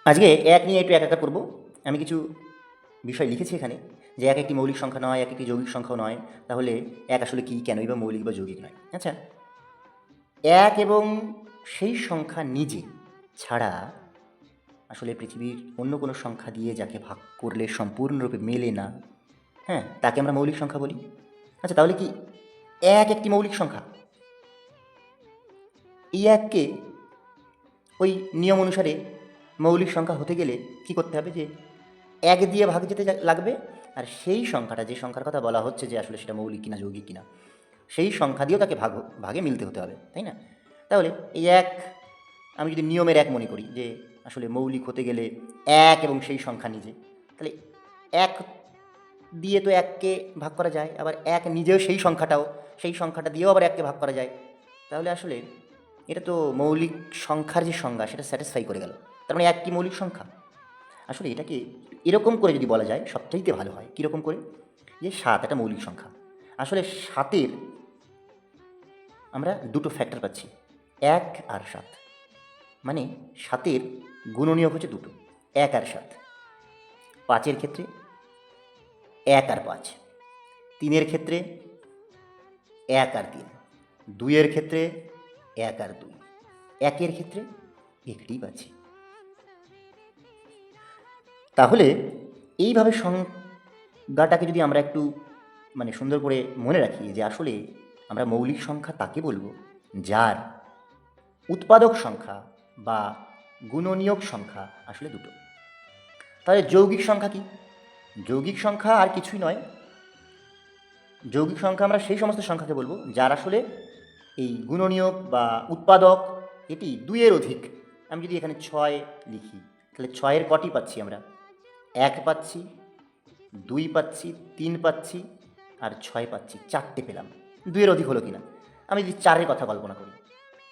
আজকে এক নিয়ে একটু একাকার করব। আমি কিছু বিষয় লিখেছি এখানে, যে এক একটি মৌলিক সংখ্যা নয়, এক একটি যৌগিক সংখ্যাও নয়। তাহলে এক আসলে কী, কেনই বা মৌলিক বা যৌগিক নয়? আচ্ছা, এক এবং সেই সংখ্যা নিজে ছাড়া আসলে পৃথিবীর অন্য কোনো সংখ্যা দিয়ে যাকে ভাগ করলে সম্পূর্ণরূপে মেলে না, হ্যাঁ, তাকে আমরা মৌলিক সংখ্যা বলি। আচ্ছা, তাহলে কি এক একটি মৌলিক সংখ্যা? এই এককে ওই নিয়ম অনুসারে মৌলিক সংখ্যা হতে গেলে কি করতে হবে, যে এক দিয়ে ভাগ যেতে লাগবে, আর সেই সংখ্যাটা, যে সংখ্যার কথা বলা হচ্ছে যে আসলে সেটা মৌলিক কিনা যৌগিক কিনা, সেই সংখ্যা দিয়েও তাকে ভাগে মিলতে হতে হবে, তাই না? তাহলে এই এক, আমি যদি নিয়মের এক মনে করি যে আসলে মৌলিক হতে গেলে এক এবং সেই সংখ্যা নিজে, তাহলে এক দিয়ে তো এককে ভাগ করা যায়, আবার এক নিজেও সেই সংখ্যাটা দিয়েও আবার এককে ভাগ করা যায়। তাহলে আসলে এটা তো মৌলিক সংখ্যার যে সংজ্ঞা সেটা স্যাটিসফাই করে গেল। তার মানে এক কি মৌলিক সংখ্যা? আসলে এটাকে এরকম করে যদি বলা যায় সবচাইতে ভালো হয়। কীরকম করে? যে ৭ একটা মৌলিক সংখ্যা। আসলে ৭-এর আমরা দুটো ফ্যাক্টর পাচ্ছি, ১ আর ৭। মানে ৭-এর গুণনীয়ক হচ্ছে দুটো, ১ আর ৭। ৫-এর ক্ষেত্রে ১ আর ৫, ৩-এর ক্ষেত্রে ১ আর ৩, ২-এর ক্ষেত্রে ১ আর ২, ১-এর ক্ষেত্রে একটিই পাচ্ছি। তাহলে এইভাবে সংজ্ঞাটাকে যদি আমরা একটু সুন্দর করে মনে রাখি, যে আসলে আমরা মৌলিক সংখ্যা তাকে বলবো যার উৎপাদক সংখ্যা বা গুণনীয়ক সংখ্যা আসলে দুটো। তাহলে যৌগিক সংখ্যা কি? যৌগিক সংখ্যা আর কিছুই নয়। যৌগিক সংখ্যা আমরা সেই সমস্ত সংখ্যাকে বলবো যার আসলে এই গুণনীয়ক বা উৎপাদক এটি ২-এর অধিক। আমি যদি এখানে ৬ লিখি, তাহলে ৬-এর কটি পাচ্ছি আমরা? ১ পাচ্ছি, ২ পাচ্ছি, ৩ পাচ্ছি, আর ৬ পাচ্ছি। ৪টে পেলাম। ২-এর অধিক হলো কি না? আমি যদি ৪-এর কথা কল্পনা করি,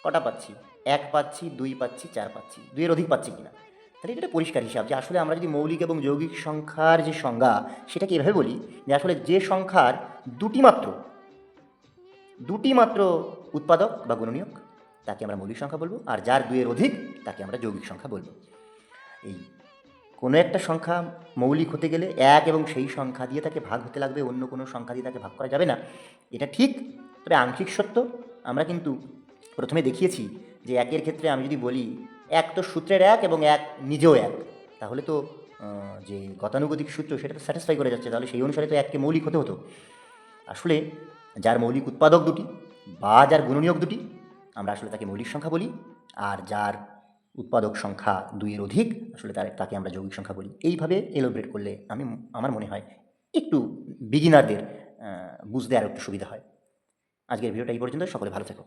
কটা পাচ্ছি? ১ পাচ্ছি, ২ পাচ্ছি, ৪ পাচ্ছি। ২-এর অধিক পাচ্ছি কি না? তাহলে এটা পরিষ্কার হিসাব যে আসলে আমরা যদি মৌলিক এবং যৌগিক সংখ্যার যে সংজ্ঞা সেটাকে এভাবে বলি, যে আসলে যে সংখ্যার দুটি মাত্র উৎপাদক বা গুণনীয়ক তাকে আমরা মৌলিক সংখ্যা বলবো, আর যার ২-এর অধিক তাকে আমরা যৌগিক সংখ্যা বলবো। এই কোনো একটা সংখ্যা মৌলিক হতে গেলে এক এবং সেই সংখ্যা দিয়ে তাকে ভাগ হতে লাগবে, অন্য কোনো সংখ্যা দিয়ে তাকে ভাগ করা যাবে না। এটা ঠিক, তবে আংশিক সত্য। আমরা কিন্তু প্রথমে দেখিয়েছি যে একের ক্ষেত্রে আমি যদি বলি এক তো সূত্রের এক এবং এক নিজেও এক, তাহলে তো যে গতানুগতিক সূত্র সেটা তো স্যাটিসফাই করে যাচ্ছে, তাহলে সেই অনুসারে তো এককে মৌলিক হতে হতো। আসলে যার মৌলিক উৎপাদক দুটি বা যার গুণনীয়ক দুটি, আমরা আসলে তাকে মৌলিক সংখ্যা বলি, আর যার উৎপাদক সংখ্যা ২-এর অধিক আসলে তাকে আমরা যৌগিক সংখ্যা বলি। এইভাবে এলোব্রেট করলে আমার মনে হয় একটু বিগিনারদের বুঝতে আরও একটু সুবিধা হয়। আজকের ভিডিওটা এই পর্যন্ত। সকলে ভালো থেকো।